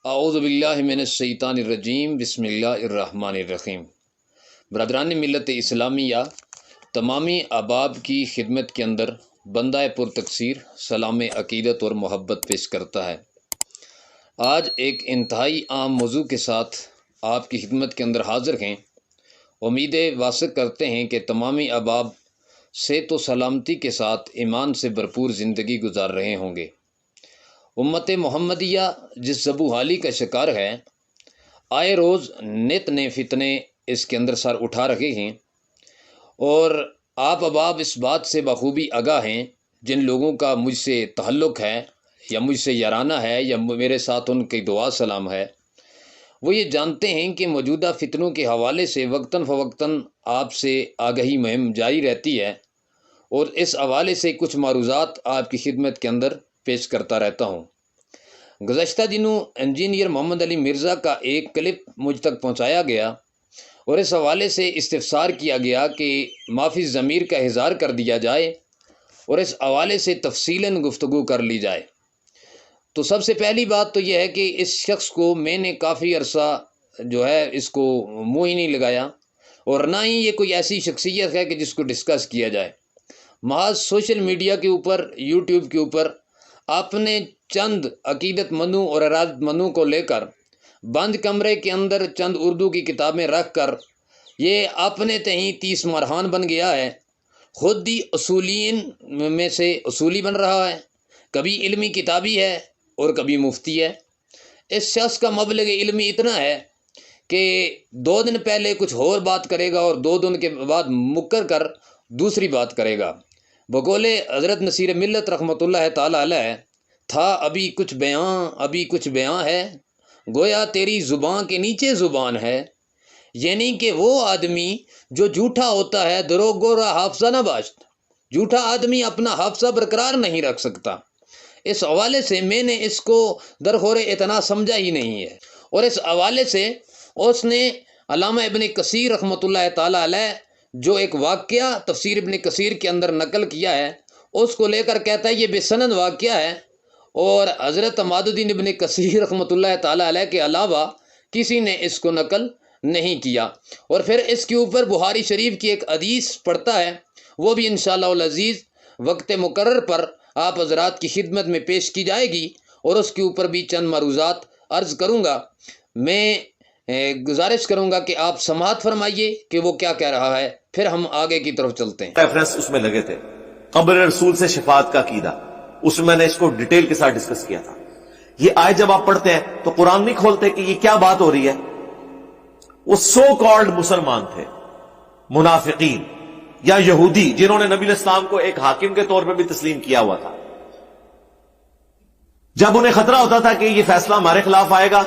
اعوذ باللہ من الشیطان الرجیم بسم اللہ الرحمن الرحیم۔ برادران ملت اسلامیہ، تمامی احباب کی خدمت کے اندر بندہ پر تقصیر سلام عقیدت اور محبت پیش کرتا ہے۔ آج ایک انتہائی عام موضوع کے ساتھ آپ کی خدمت کے اندر حاضر ہیں۔ امید واثق کرتے ہیں کہ تمامی احباب صحت و سلامتی کے ساتھ ایمان سے بھرپور زندگی گزار رہے ہوں گے۔ امت محمدیہ جس زبوحالی کا شکار ہے، آئے روز نت نئے فتنے اس کے اندر سر اٹھا رہے ہیں، اور آپ احباب اس بات سے بخوبی آگاہ ہیں، جن لوگوں کا مجھ سے تعلق ہے یا مجھ سے یارانہ ہے یا میرے ساتھ ان کی دعا سلام ہے، وہ یہ جانتے ہیں کہ موجودہ فتنوں کے حوالے سے وقتاً فوقتاً آپ سے آگہی مہم جاری رہتی ہے، اور اس حوالے سے کچھ معروضات آپ کی خدمت کے اندر پیش کرتا رہتا ہوں۔ گزشتہ دنوں انجینئر محمد علی مرزا کا ایک کلپ مجھ تک پہنچایا گیا، اور اس حوالے سے استفسار کیا گیا کہ معافی ضمیر کا اظہار کر دیا جائے اور اس حوالے سے تفصیلاً گفتگو کر لی جائے۔ تو سب سے پہلی بات تو یہ ہے کہ اس شخص کو میں نے کافی عرصہ اس کو منہ ہی نہیں لگایا، اور نہ ہی یہ کوئی ایسی شخصیت ہے کہ جس کو ڈسکس کیا جائے۔ محض سوشل میڈیا کے اوپر، یوٹیوب کے اوپر اپنے چند عقیدت مندوں اور ارادت مندوں کو لے کر بند کمرے کے اندر چند اردو کی کتابیں رکھ کر یہ اپنے تہیں 30 مرحان بن گیا ہے۔ خود ہی اصولین میں سے اصولی بن رہا ہے، کبھی علمی کتابی ہے اور کبھی مفتی ہے۔ اس شخص کا مبلغ علمی اتنا ہے کہ 2 دن پہلے کچھ اور بات کرے گا اور 2 دن کے بعد مکر کر دوسری بات کرے گا۔ بقول حضرت نصیر ملت رحمۃ اللہ تعالیٰ علیہ، تھا ابھی کچھ بیاں ہے، گویا تیری زبان کے نیچے زبان ہے۔ یعنی کہ وہ آدمی جو جھوٹا ہوتا ہے، دروغ گورا حافظہ نہ باشت، جھوٹا آدمی اپنا حافظہ برقرار نہیں رکھ سکتا۔ اس حوالے سے میں نے اس کو درخور اتنا سمجھا ہی نہیں ہے، اور اس حوالے سے اس نے علامہ ابن کثیر رحمۃ اللہ تعالیٰ علیہ جو ایک واقعہ تفسیر ابن کثیر کے اندر نقل کیا ہے، اس کو لے کر کہتا ہے یہ بے سند واقعہ ہے، اور حضرت عماد الدین ابن کثیر رحمۃ اللہ تعالیٰ علیہ کے علاوہ کسی نے اس کو نقل نہیں کیا۔ اور پھر اس کے اوپر بخاری شریف کی ایک حدیث پڑھتا ہے، وہ بھی انشاءاللہ العزیز وقت مقرر پر آپ حضرات کی خدمت میں پیش کی جائے گی، اور اس کے اوپر بھی چند معروضات عرض کروں گا۔ میں گزارش کروں گا کہ آپ سماعت فرمائیے کہ وہ کیا کہہ رہا ہے، پھر ہم آگے کی طرف چلتے ہیں۔ ریفرنس اس میں لگے تھے، قبر رسول سے شفاعت کا عقیدہ، اس میں نے اس کو ڈیٹیل کے ساتھ ڈسکس کیا تھا۔ یہ آیت جب آپ پڑھتے ہیں تو قرآن نہیں کھولتے کہ یہ کیا بات ہو رہی ہے۔ وہ سو کالڈ مسلمان تھے، منافقین یا یہودی، جنہوں نے نبی علیہ السلام کو ایک حاکم کے طور پہ بھی تسلیم کیا ہوا تھا۔ جب انہیں خطرہ ہوتا تھا کہ یہ فیصلہ ہمارے خلاف آئے گا،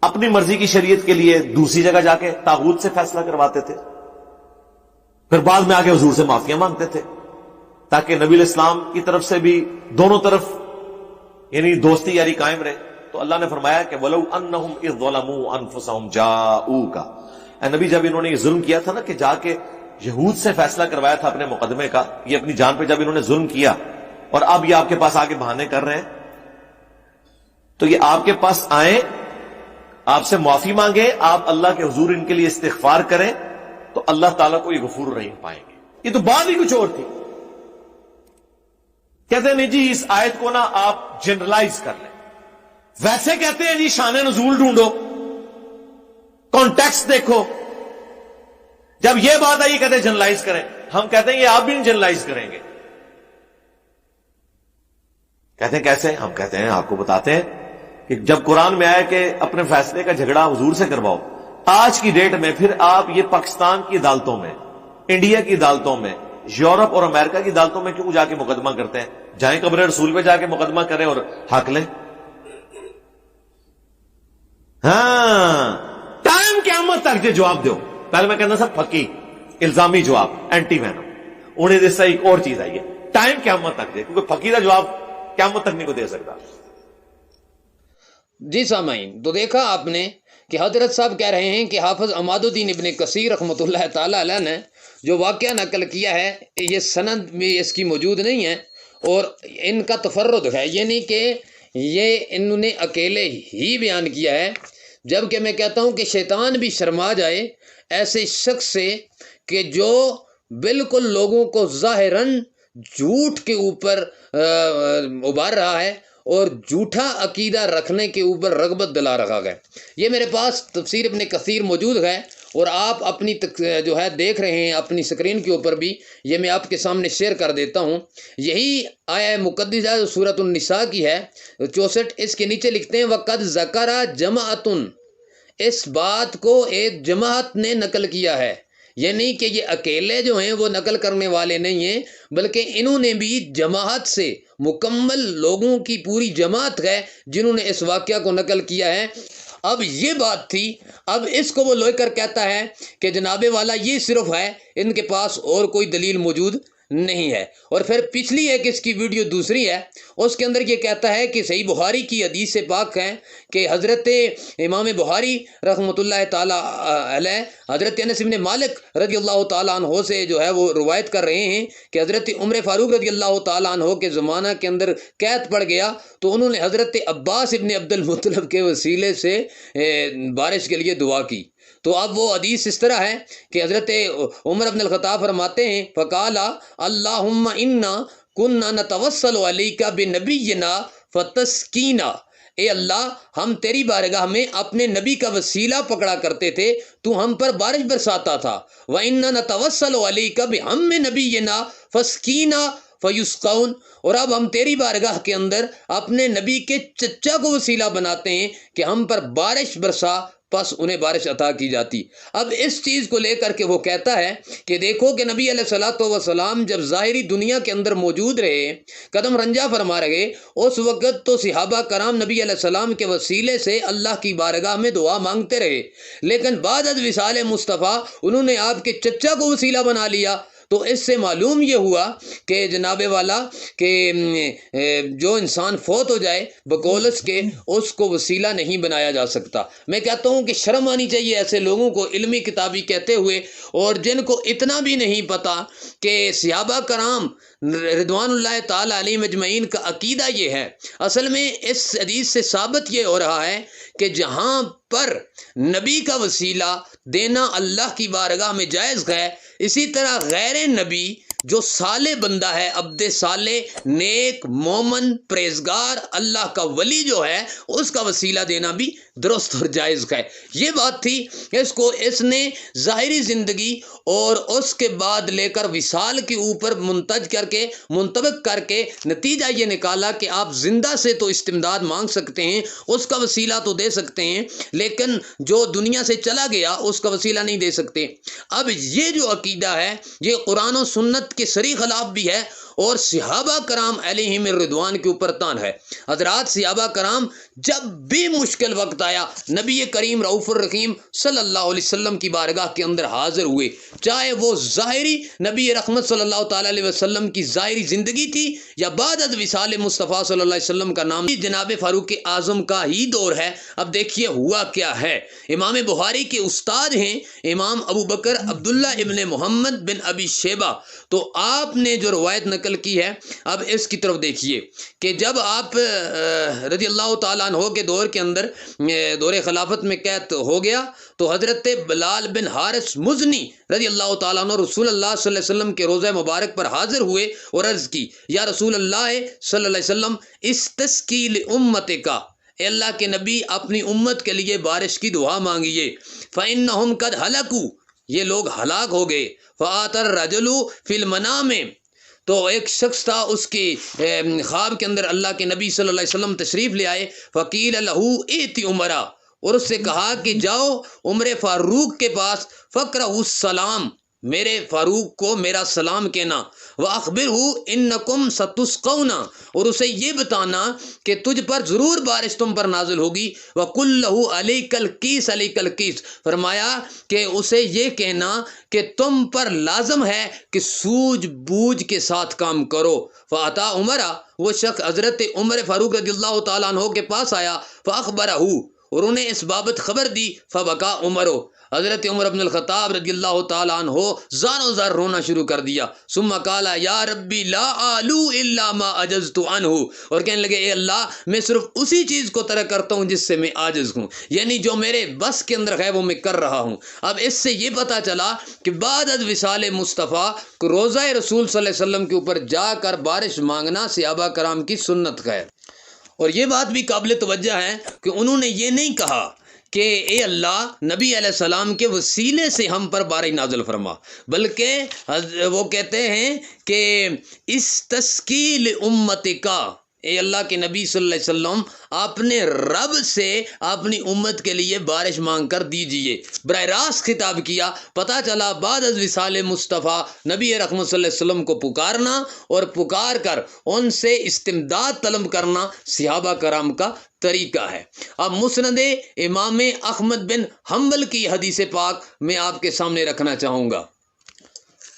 اپنی مرضی کی شریعت کے لیے دوسری جگہ جا کے طاغوت سے فیصلہ کرواتے تھے، پھر بعد میں آگے حضور سے معافیاں مانگتے تھے، تاکہ نبی علیہ السلام کی طرف سے بھی دونوں طرف یعنی دوستی یاری قائم رہے۔ تو اللہ نے فرمایا کہ وَلَوْ أَنَّهُمْ إِذْ ظَلَمُوا أَنفُسَهُمْ جَاءُوكَ، اے نبی جب انہوں نے یہ ظلم کیا تھا نا کہ جا کے یہود سے فیصلہ کروایا تھا اپنے مقدمے کا، یہ اپنی جان پہ جب انہوں نے ظلم کیا اور اب یہ آپ کے پاس آگے بہانے کر رہے ہیں، تو یہ آپ کے پاس آئیں، آپ سے معافی مانگیں، آپ اللہ کے حضور ان کے لیے استغفار کریں، تو اللہ تعالیٰ کو یہ غفور الرحیم پائیں گے۔ یہ تو بات ہی کچھ اور تھی۔ کہتے ہیں نہیں جی اس آیت کو نا آپ جنرلائز کر لیں، ویسے کہتے ہیں جی شان نزول ڈھونڈو، کانٹیکسٹ دیکھو۔ جب یہ بات آئی کہتے ہیں جنرلائز کریں، ہم کہتے ہیں یہ آپ بھی نہیں جنرلائز کریں گے۔ کہتے ہیں کیسے؟ ہم کہتے ہیں آپ کو بتاتے ہیں کہ جب قرآن میں آیا کہ اپنے فیصلے کا جھگڑا حضور سے کرواؤ، آج کی ڈیٹ میں پھر آپ یہ پاکستان کی عدالتوں میں، انڈیا کی عدالتوں میں، یورپ اور امریکہ کی عدالتوں میں کیوں جا کے مقدمہ کرتے ہیں؟ جائیں قبر رسول پہ جا کے مقدمہ کریں اور حق لیں۔ ہاں ٹائم قیامت تک جو جواب دو، پہلے میں کہنا سب پھکی الزامی جواب اینٹی وینم، انہیں جس سے ایک اور چیز آئی ہے، ٹائم قیامت تک دے، کیونکہ پھکی کا جواب قیامت تک نہیں کو دے سکتا۔ جی سامعین، تو دیکھا آپ نے کہ حضرت صاحب کہہ رہے ہیں کہ حافظ عماد الدین ابن کثیر رحمۃ اللہ تعالیٰ علیہ نے جو واقعہ نقل کیا ہے، یہ سند میں اس کی موجود نہیں ہے، اور ان کا تفرد ہے، یعنی کہ یہ انہوں نے اکیلے ہی بیان کیا ہے، جبکہ میں کہتا ہوں کہ شیطان بھی شرما جائے ایسے شخص سے کہ جو بالکل لوگوں کو ظاہراً جھوٹ کے اوپر ابھار رہا ہے اور جھوٹا عقیدہ رکھنے کے اوپر رغبت دلا رکھا ہے۔ یہ میرے پاس تفسیر ابن کثیر موجود ہے اور آپ اپنی جو ہے دیکھ رہے ہیں اپنی سکرین کے اوپر بھی، یہ میں آپ کے سامنے شیئر کر دیتا ہوں۔ یہی آیہ مقدسہ جو سورۃ النساء کی ہے 64، اس کے نیچے لکھتے ہیں وَقَدْ ذَكَرَ جَمَاعَةٌ، اس بات کو ایک جماعت نے نقل کیا ہے، یعنی کہ یہ اکیلے جو ہیں وہ نقل کرنے والے نہیں ہیں، بلکہ انہوں نے بھی جماعت سے مکمل لوگوں کی پوری جماعت ہے جنہوں نے اس واقعہ کو نقل کیا ہے۔ اب یہ بات تھی، اب اس کو وہ لے کر کہتا ہے کہ جناب والا یہ صرف ہے، ان کے پاس اور کوئی دلیل موجود نہیں ہے۔ اور پھر پچھلی ایک اس کی ویڈیو دوسری ہے، اس کے اندر یہ کہتا ہے کہ صحیح بخاری کی حدیث پاک ہے کہ حضرت امام بخاری رحمۃ اللہ تعالیٰ علیہ حضرت انس بن مالک رضی اللہ تعالیٰ عنہ سے جو ہے وہ روایت کر رہے ہیں کہ حضرت عمر فاروق رضی اللہ تعالیٰ عنہ کے زمانہ کے اندر قحط پڑ گیا تو انہوں نے حضرت عباس ابن عبد المطلب کے وسیلے سے بارش کے لیے دعا کی۔ تو اب وہ حدیث اس طرح ہے کہ حضرت عمر بن الخطاب فرماتے ہیں فقالا اللہم انا کننا نتوسل علیک بنبینا فتسکینا، اے اللہ ہم تیری بارگاہ میں اپنے نبی کا وسیلہ پکڑا کرتے تھے، تو ہم پر بارش برساتا تھا۔ وَإِنَّا نَتَوَسَّلُ عَلَيْكَ بِحَمِّ نَبِيِّنَا فَاسْقِينَا فَيُسْقَوْنَ، اور اب ہم تیری بارگاہ کے اندر اپنے نبی کے چچا کو وسیلہ بناتے ہیں کہ ہم پر بارش برسا، پس انہیں بارش عطا کی جاتی۔ اب اس چیز کو لے کر کے وہ کہتا ہے کہ دیکھو کہ نبی علیہ الصلوۃ والسلام جب ظاہری دنیا کے اندر موجود رہے، قدم رنجا فرما رہے، اس وقت تو صحابہ کرام نبی علیہ السلام کے وسیلے سے اللہ کی بارگاہ میں دعا مانگتے رہے، لیکن بعد از وصال مصطفیٰ انہوں نے آپ کے چچا کو وسیلہ بنا لیا۔ تو اس سے معلوم یہ ہوا کہ جناب والا کہ جو انسان فوت ہو جائے بقولس کے اس کو وسیلہ نہیں بنایا جا سکتا۔ میں کہتا ہوں کہ شرم آنی چاہیے ایسے لوگوں کو علمی کتابی کہتے ہوئے، اور جن کو اتنا بھی نہیں پتہ کہ صحابہ کرام رضوان اللہ تعالیٰ علیہم اجمعین کا عقیدہ یہ ہے۔ اصل میں اس حدیث سے ثابت یہ ہو رہا ہے کہ جہاں پر نبی کا وسیلہ دینا اللہ کی بارگاہ میں جائز ہے، اسی طرح غیر نبی جو صالح بندہ ہے، عبد صالح، نیک، مومن، پرہیزگار، اللہ کا ولی جو ہے، اس کا وسیلہ دینا بھی درست اور جائز ہے۔ یہ بات تھی، اس کو اس نے ظاہری زندگی اور اس کے بعد لے کر وصال کے اوپر منطبق کر کے نتیجہ یہ نکالا کہ آپ زندہ سے تو استمداد مانگ سکتے ہیں، اس کا وسیلہ تو دے سکتے ہیں، لیکن جو دنیا سے چلا گیا اس کا وسیلہ نہیں دے سکتے۔ اب یہ جو عقیدہ ہے یہ قرآن و سنت کے صریح خلاف بھی ہے اور صحابہ کرام علیہم الرضوان کے اوپر تان ہے۔ حضرات صحابہ کرام جب بھی مشکل وقت آیا نبی کریم رؤوف الرحیم صلی اللہ علیہ وسلم کی بارگاہ کے اندر حاضر ہوئے، چاہے وہ ظاہری نبی رحمت صلی اللہ تعالیٰ علیہ وسلم کی ظاہری زندگی تھی یا بعد از وصال مصطفیٰ صلی اللہ علیہ وسلم کا نام جناب فاروق اعظم کا ہی دور ہے۔ اب دیکھیے ہوا کیا ہے۔ امام بخاری کے استاد ہیں امام ابو بکر عبداللہ ابن محمد بن ابی شیبہ، تو آپ نے جو روایت نقل کی ہے اب اس کی طرف دیکھیے کہ جب آپ رضی اللہ تعالیٰ عنہ کے دور کے اندر دور خلافت میں قحط ہو گیا تو حضرت بلال بن حارث مزنی رضی اللہ تعالیٰ عنہ رسول اللہ صلی اللہ علیہ وسلم کے روضہ مبارک پر حاضر ہوئے اور عرض کی یا رسول اللہ صلی اللہ علیہ وسلم استسقی لامتک، اے اللہ کے نبی اپنی امت کے لیے بارش کی دعا مانگیے، فإنہم قد ہلکوا، یہ لوگ ہلاک ہو گئے، فآت الرجل فی المنام، تو ایک شخص تھا اس کی خواب کے اندر اللہ کے نبی صلی اللہ علیہ وسلم تشریف لے آئے، فقیل لہ ایتی عمرہ، اور اس سے کہا کہ جاؤ عمر فاروق کے پاس، فقرہ السلام، میرے فاروق کو میرا سلام کہنا، وَأَخْبِرْهُ إِنَّكُمْ سَتُسْقَوْنَ، اور اسے یہ بتانا کہ تجھ پر ضرور بارش تم پر نازل ہوگی، وَقُلْ لَهُ عَلَيْكَ الْكِيسَ عَلَيْكَ الْكِيسَ، فرمایا کہ اسے یہ کہنا کہ تم پر لازم ہے کہ سوجھ بوجھ کے ساتھ کام کرو۔ فَأَتَى عُمَرَ، وہ شخص حضرت عمر فاروق رضی اللہ تعالیٰ عنہ کے پاس آیا، فَأَخْبَرَهُ، اور انہیں اس بابت خبر دی، فبکا عمر، حضرت عمر بن الخطاب رضی اللہ تعالیٰ عنہ زار و زار رونا شروع کر دیا. ثم قال یا ربی لا آلو الا ما عجزت عنہ، اور کہنے لگے اے اللہ میں صرف اسی چیز کو ترک کرتا ہوں جس سے میں عاجز ہوں، یعنی جو میرے بس کے اندر ہے وہ میں کر رہا ہوں. اب اس سے یہ پتہ چلا کہ بعد از وصال مصطفیٰ کو روضہ رسول صلی اللہ علیہ وسلم کے اوپر جا کر بارش مانگنا صحابہ کرام کی سنت ہے. اور یہ بات بھی قابل توجہ ہے کہ انہوں نے یہ نہیں کہا کہ اے اللہ نبی علیہ السلام کے وسیلے سے ہم پر بارش نازل فرما، بلکہ وہ کہتے ہیں کہ استسقی لامت کا، اے اللہ کے نبی صلی اللہ علیہ وسلم اپنے رب سے اپنی امت کے لیے بارش مانگ کر دیجئے. براہ راست خطاب کیا. پتہ چلا بعد از وصال مصطفیٰ نبی رحمت صلی اللہ علیہ وسلم کو پکارنا اور پکار کر ان سے استمداد طلب کرنا صحابہ کرام کا طریقہ ہے. اب مسند امام احمد بن حنبل کی حدیث پاک میں آپ کے سامنے رکھنا چاہوں گا.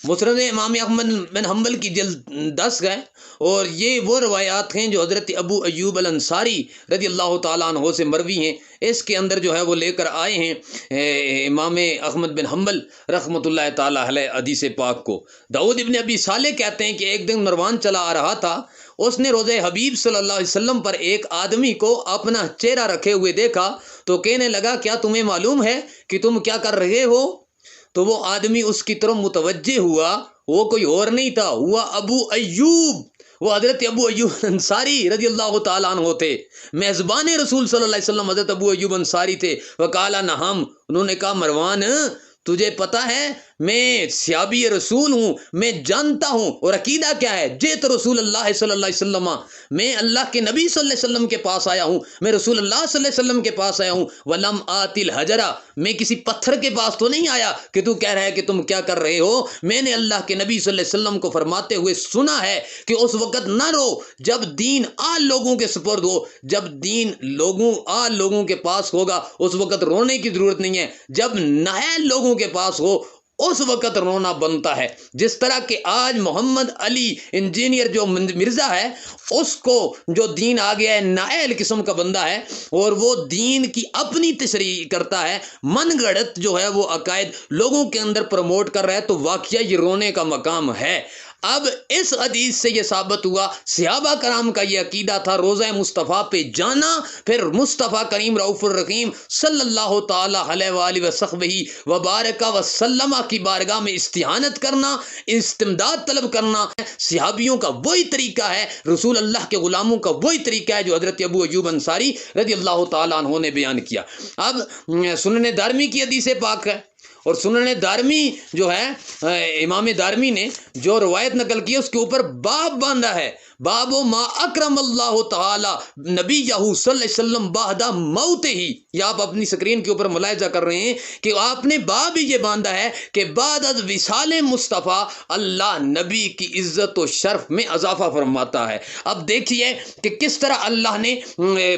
مسند امام احمد بن حنبل کی جلد 10 ہے، اور یہ وہ روایات ہیں جو حضرت ابو ایوب الانصاری رضی اللہ تعالیٰ عنہ سے مروی ہیں. اس کے اندر جو ہے وہ لے کر آئے ہیں امام احمد بن حنبل رحمۃ اللہ تعالیٰ علیہ حدیث پاک کو. داؤد ابن ابی صالح کہتے ہیں کہ ایک دن مروان چلا آ رہا تھا، اس نے روضہ حبیب صلی اللہ علیہ وسلم پر ایک آدمی کو اپنا چہرہ رکھے ہوئے دیکھا تو کہنے لگا کیا تمہیں معلوم ہے کہ تم کیا کر رہے ہو؟ تو وہ آدمی اس کی طرف متوجہ ہوا، وہ کوئی اور نہیں تھا، ہوا ابو ایوب، وہ حضرت ابو ایوب انصاری رضی اللہ تعالیٰ عنہ تھے، میزبان رسول صلی اللہ علیہ وسلم حضرت ابو ایوب انصاری تھے. وقالا نہم، انہوں نے کہا مروان تجھے پتہ ہے میں صحابی رسول ہوں، میں جانتا ہوں، اور عقیدہ کیا ہے؟ جیت رسول اللہ صلی اللہ علیہ وسلم، میں اللہ کے نبی صلی اللہ علیہ وسلم کے پاس آیا ہوں، میں رسول اللہ صلی اللہ علیہ وسلم کے پاس آیا ہوں. ولم آت الحجرہ، میں کسی پتھر کے پاس تو نہیں آیا کہ تو کہہ رہا ہے کہ تم کیا کر رہے ہو. میں نے اللہ کے نبی صلی اللہ علیہ وسلم کو فرماتے ہوئے سنا ہے کہ اس وقت نہ رو جب دین آل لوگوں کے سپرد ہو، جب دین آل لوگوں کے پاس ہوگا اس وقت رونے کی ضرورت نہیں ہے، جب نائل لوگوں کے پاس ہو اس وقت رونا بنتا ہے. جس طرح کہ آج محمد علی انجینئر جو مرزا ہے، اس کو جو دین آ گیا ہے نائل قسم کا بندہ ہے، اور وہ دین کی اپنی تشریح کرتا ہے، من گڑت جو ہے وہ عقائد لوگوں کے اندر پروموٹ کر رہا ہے، تو واقعہ یہ رونے کا مقام ہے. اب اس حدیث سے یہ ثابت ہوا صحابہ کرام کا یہ عقیدہ تھا روضہ مصطفیٰ پہ جانا، پھر مصطفیٰ کریم رؤوف الرحیم صلی اللہ تعالی علیہ وآلہ وصحبہ وبارک وسلم کی بارگاہ میں استعانت کرنا، استمداد طلب کرنا. صحابیوں کا وہی طریقہ ہے، رسول اللہ کے غلاموں کا وہی طریقہ ہے جو حضرت ابو ایوب انصاری رضی اللہ تعالیٰ عنہ نے بیان کیا. اب سنن دارمی کی حدیث پاک ہے، اور سنن دارمی جو ہے امام دارمی نے جو روایت نقل کی اس کے اوپر باب باندھا ہے، باب ما اکرم اللہ تعالی نبی صلی اللہ علیہ وسلم بعد موت ہی. یہ آپ اپنی سکرین کے اوپر ملاحظہ کر رہے ہیں کہ آپ نے باب یہ باندھا ہے کہ بعد از وصال مصطفیٰ اللہ نبی کی عزت و شرف میں اضافہ فرماتا ہے. اب دیکھیے کہ کس طرح اللہ نے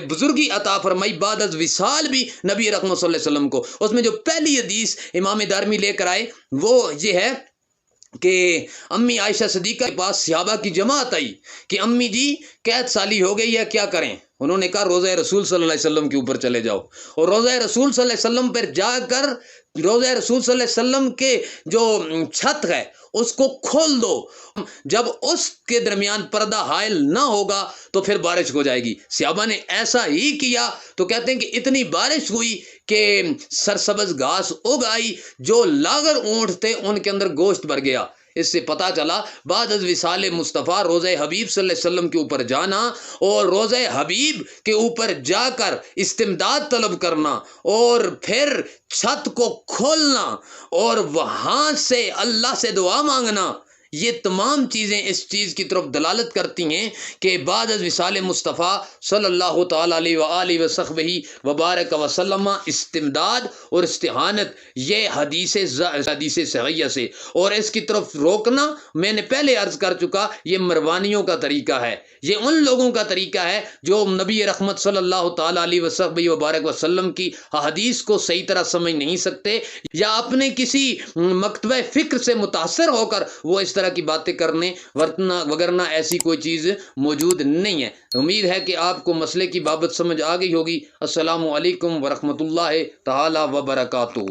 بزرگی عطا فرمائی بعد از وصال بھی نبی رحمت صلی اللہ علیہ وسلم کو. اس میں جو پہلی حدیث امام دارمی لے کر آئے وہ یہ ہے کہ امی عائشہ صدیقہ کے پاس صحابہ کی جماعت آئی کہ امی جی قید سالی ہو گئی ہے، کیا کریں؟ انہوں نے کہا روضہ رسول صلی اللہ علیہ وسلم کے اوپر چلے جاؤ، اور روضہ رسول صلی اللہ علیہ وسلم پر جا کر روضہ رسول صلی اللہ علیہ وسلم کے جو چھت ہے اس کو کھول دو، جب اس کے درمیان پردہ حائل نہ ہوگا تو پھر بارش ہو جائے گی. صحابہ نے ایسا ہی کیا تو کہتے ہیں کہ اتنی بارش ہوئی کہ سرسبز گھاس اگ آئی، جو لاغر اونٹ تھے ان کے اندر گوشت بھر گیا. اس سے پتہ چلا بعد از وصال مصطفیٰ روضہ حبیب صلی اللہ علیہ وسلم کے اوپر جانا اور روضہ حبیب کے اوپر جا کر استمداد طلب کرنا اور پھر چھت کو کھولنا اور وہاں سے اللہ سے دعا مانگنا، یہ تمام چیزیں اس چیز کی طرف دلالت کرتی ہیں کہ بعد از وصال مصطفیٰ صلی اللہ تعالی علیہ وآلہ وصحبہ وبارک وسلم استمداد اور استعانت یہ حدیث صحیحہ سے، اور اس کی طرف روکنا میں نے پہلے عرض کر چکا یہ مروانیوں کا طریقہ ہے، یہ ان لوگوں کا طریقہ ہے جو نبی رحمت صلی اللہ تعالی علیہ وصحبہ وبارک وسلم کی حدیث کو صحیح طرح سمجھ نہیں سکتے، یا اپنے کسی مکتبہ فکر سے متاثر ہو کر وہ اس طرح کی باتیں کرنے وگرنہ ایسی کوئی چیز موجود نہیں ہے. امید ہے کہ آپ کو مسئلے کی بابت سمجھ آ گئی ہوگی. السلام علیکم ورحمۃ اللہ تعالی وبرکاتہ.